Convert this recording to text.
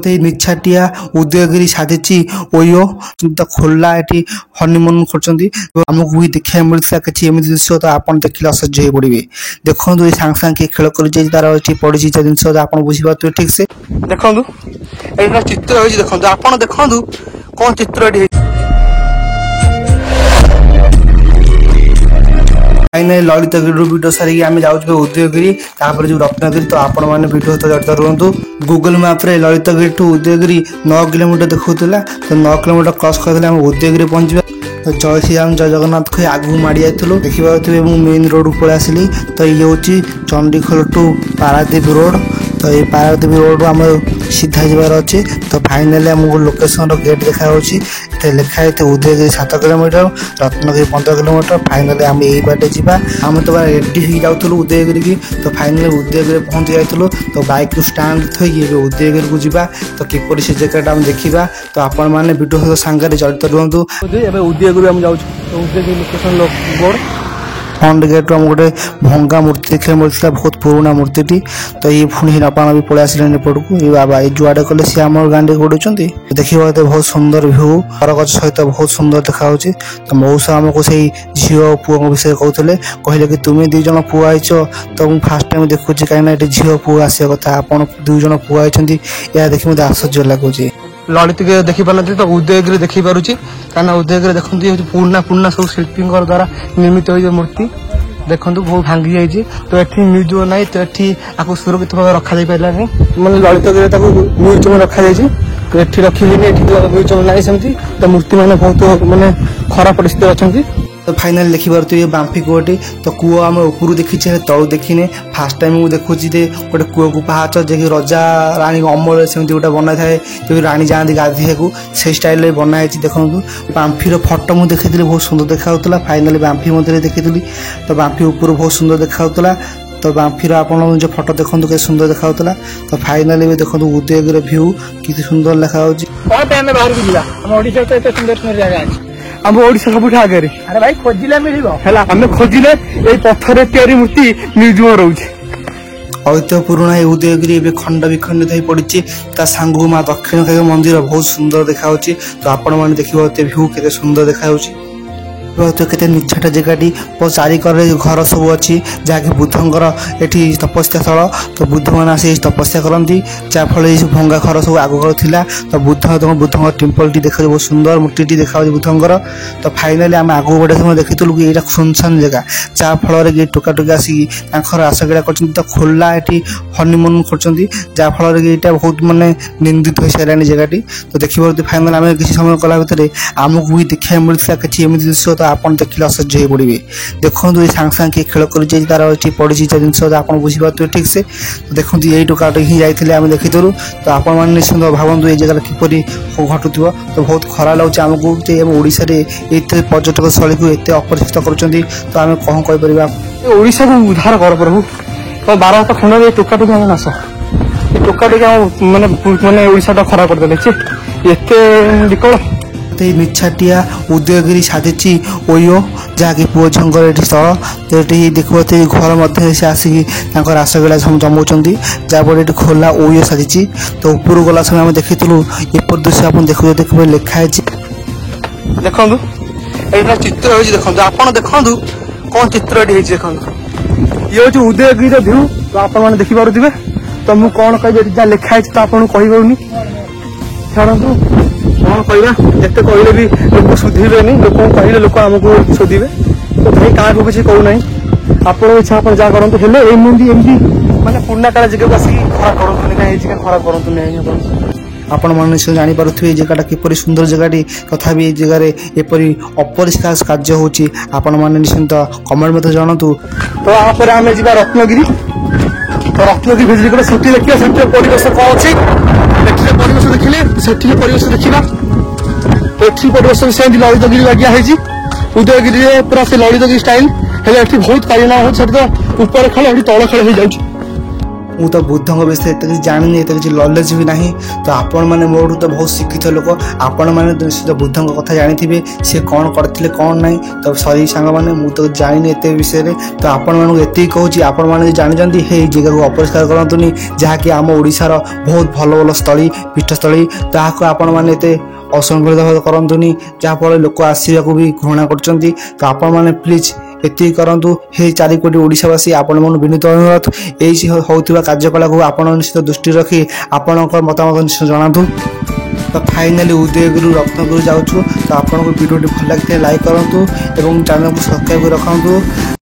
निछाटिया Udayagiri साजिची OYO खोला ये honeymoon करमको भी देखा मिलता कि दृश्य तो आप देखिए असह्य हो पड़े। देखो ये सांगे सांगे खेल कर तार पड़ी जिन आप बुझीपे ठीक से देखो ये चित्र हो देखो आप देखु कौन चित्र ललितगिरी वीडियो सारिकी आम जाऊँ उदयगिरी जो रत्नगिरी तो आपण मैंने वीडियो तो जड़ित रुहतु। गूगल मैप रे ललितगिरी टू उदयगिरी 9 किलोमीटर देखा तो 9 किलोमीटर क्रॉस कर उदयगिरी पहुंचा। तो जय श्री राम जय जगन्नाथ कही आगू माड़ी जाइलु देखिए मेन रोड पलि आसली। तो ये हूँ चंडीखोल टू पारादीप रोड। तो ये पारादीप रोड आम सीधा जबार अच्छे। तो फाइनाली आमको लोकेशन गेट देखा लिखाई Udayagiri 7 kilometre Ratnagiri 15 kilometre. Finally आम यही बाटे जावा आम तो रेडी हो जाऊँ उदयगिरी की। तो फाइनाली उदयगिरी पहुंची जाइलु। तो बाइक बोर्ड थी उदयगिरी को जावा तो किपर से जगह आम देखा। तो आपण मैंने वीडियो सांगे जड़ित रुहतु। उदयगिरी आम जाऊँ Udayagiri location board front gate आम गोटे भंगा मूर्ति देखा मिलता बहुत पुराना मूर्ति। तो ये पुणी बापा भी पलि आसे एपटू ये बाबा ये जुआडे कले सी आम गाँव गोड़ुंट देखा बहुत सुंदर भ्यू बरगछ सहित बहुत सुंदर देखा। तो मौसा आमको से झील पुओ विषय कहते कहले कि तुम्हें 2 जन पुआ आईच। तो मुझे फास्ट टाइम देखुची कहीं झील पुओ आसा कथा आप 2 जन पुआ आई या देखिए मत आश्चर्य लगुच। ललितगिरी देखी पार तो उदयगिरी देखी पारुची कहीं उदयगिरी देखते पुराना पुराना सब शिल्पी द्वारा निर्मित हो मूर्ति देखो बहुत भांगी जाइए। तो ये म्यूजियम ना तो ये आपको सुरक्षित भाव रखा पारा मैंने ललितगिरी म्यूजियम रखा जाए। तो ये रखिले म्यूजियम ना सेमती तो मूर्ति मैंने बहुत मानने खराब परिस्थिति अच्छा। तो फाइनाल देखी पार्थे ये बांफी कूटी। तो कूओ आम ऊपर देखी तलू देखने फास्ट टाइम मुझे देखुची गोटे कूओ को पाहाच जे रजा राणी अमल से गोटे बना थाए जो राणी जाती गाधिया को से स्टाइल बनाई। देखो बांफीर फटो मुझे देखी बहुत सुंदर देखा। फाइनाली बांफी मध्य देखी तो बांफी ऊपर बहुत सुंदर देखा। तो बांफीर आप जो फटो देखो के सुंदर देखा। तो फाइनाली भी देखो उदयगिरी भ्यू कि सुंदर देखा। हम ओडिशा सब आगे अरे भाई खोजिले मिलिबो हैला हमें खोजिले ए पत्थर तयारी मूर्ति म्यूजियम रहउछि। ऐतिह्य पुराना उदयगिरी ए खंड विखंडित हो पड़ी ता सांगु मां दक्षिणकाली मंदिर बहुत सुंदर देखा। तो आपण माने देखिबो भ्यू केते सुंदर देखा। के निछाटा जगह बहुत चारिकर घर सब अच्छी जहाँकि बुद्धंकर ये तपस्या स्थल। तो बुद्ध मैंने आसी तपस्या करती जहाँफल भंगा घर सब आग था। तो बुद्ध टेम्पल टी देखा बहुत सुंदर मूर्ति देखा बुद्धंकर। तो फाइनाली आम आग गोटे समय देखी कि यहाँ सुनसान जगह जहाँफल कि टोका टोका आसिक आशा कर खोला ये हनीमून कर यहाँ बहुत मानने निंदित हो सारे जगह। तो देखिए फाइनाल आम किसी समय कला भितर आमको भी देखा मिलता कि दृश्य आप देखिए असह्य हो पड़े। देखो ये सांगे सांगे खेल कर तार पड़ी जिन आप बुझीपे ठीक से। तो देखो यही टोका ही जाते आम देखीलु। तो आप निश्चिंत भावतु ये जगह किपर घटुव। तो बहुत खरा लगे आमको ओडिशा ये पर्यटक स्थली को एत अपरिचित कर। तो आम कौन कहीपर ओडिशा को उद्धार कर प्रभु। तो 12 हाथ खंड टोका टोका नाश ये टोका टोका मैंने ओडिशा खराब करदे एत विकल। निछाटिया उदयगिरी साजिची ओयो जहाँकि पुओ झंगर ये स्थल। तो ये देखते घर मध्य से आसिक आशगला जमाऊँ जहाँपर ये खोला ओयो साजिची। तो ऊपर गला समय आम देखी एपर दृश्य आप देखिए लिखाई देखो ये चित्र हो देखो आप देखु कौन चित्र देखो ये हूँ उदयगिरी भ्यू। तो आप देखी पारे तो मुझे कौन कह जहाँ लिखाई तो आपको कहीनी छाड़ू कौन कहवा जिते कहले भी लोक सुधीबे लोक कहले लोक आमको शोधे। तो भाई क्या किसी कहूना आप इच्छा आप जहाँ करते हेल्ले एमती मानने पुराना काल जगह आसिक खराब करूँ खराब करूँ। आपण मैंने जानीपे जगह किपर सुंदर जगह तथापि जगार एपरी अपरिष्कार कार्य होची आपण मैंने निश्चिंत कमेंट मत जानतु। तो आप आम जा रत्नगिरी। तो रत्नगिरी भिजिट कर सेठी देखिए सेठी परिवेश कौन अच्छी परिवेश देखिले सेठी परिवेश देखा। एठी परिवेश से ललितगिरी लगिया है उदयगिरी पूरा से ललितगिरी स्टाइल है बहुत कालीना हो तो ऊपर खेल तल खेल हो जाए। ମୁଁ ତ ବୁଦ୍ଧଙ୍କ ବିଷୟରେ ଏତେ କିଛି ଜାଣିନି, ଏତେ କିଛି ନଲେଜ ବି ନାହିଁ। ତ ଆପଣମାନେ ମୋଠୁ ତ ବହୁତ ଶିକ୍ଷିତ ଲୋକ, ଆପଣମାନେ ନିଶ୍ଚିତ ବୁଦ୍ଧଙ୍କ କଥା ଜାଣିଥିବେ, ସେ କ'ଣ କରିଥିଲେ କ'ଣ ନାହିଁ। ତ ସରି ସାଙ୍ଗମାନେ, ମୁଁ ତ ଜାଣିନି ଏତେ ବିଷୟରେ। ତ ଆପଣମାନଙ୍କୁ ଏତିକି କହୁଛି, ଆପଣମାନେ ଯଦି ଜାଣିଛନ୍ତି ଏଇ ଜାଗାକୁ ଅପରିଷ୍କାର କରନ୍ତୁନି, ଯାହାକି ଆମ ଓଡ଼ିଶାର ବହୁତ ଭଲ ଭଲ ସ୍ଥଳୀ ପୀଠସ୍ଥଳୀ, ତାହାକୁ ଆପଣମାନେ ଏତେ ଅସଙ୍ଗଠିତ କରନ୍ତୁନି, ଯାହାଫଳରେ ଲୋକ ଆସିବାକୁ ବି ଘୃଣା କରୁଛନ୍ତି। ତ ଆପଣମାନେ ପ୍ଲିଜ୍ ଏତିକି କରନ୍ତୁ। ହେ 4 କୋଟି ଓଡ଼ିଶାବାସୀ, ଆପଣମାନଙ୍କୁ ବିନୀତ ଅନୁରୋଧ, ଏହି ହେଉଥିବା କାର୍ଯ୍ୟକଳାପକୁ ଆପଣ ନିଶ୍ଚିତ ଦୃଷ୍ଟିରେ ରଖି ଆପଣଙ୍କ ମତାମତ ନିଶ୍ଚୟ ଜଣାନ୍ତୁ। ତ ଫାଇନାଲି ଉଦୟଗିରି ରତ୍ନଗିରି ଯାଉଛୁ। ତ ଆପଣଙ୍କୁ ଭିଡ଼ିଓଟି ଭଲ ଲାଗିଥିଲେ ଲାଇକ୍ କରନ୍ତୁ ଏବଂ ଚ୍ୟାନେଲକୁ ସବସ୍କ୍ରାଇବ୍ କରି ରଖନ୍ତୁ।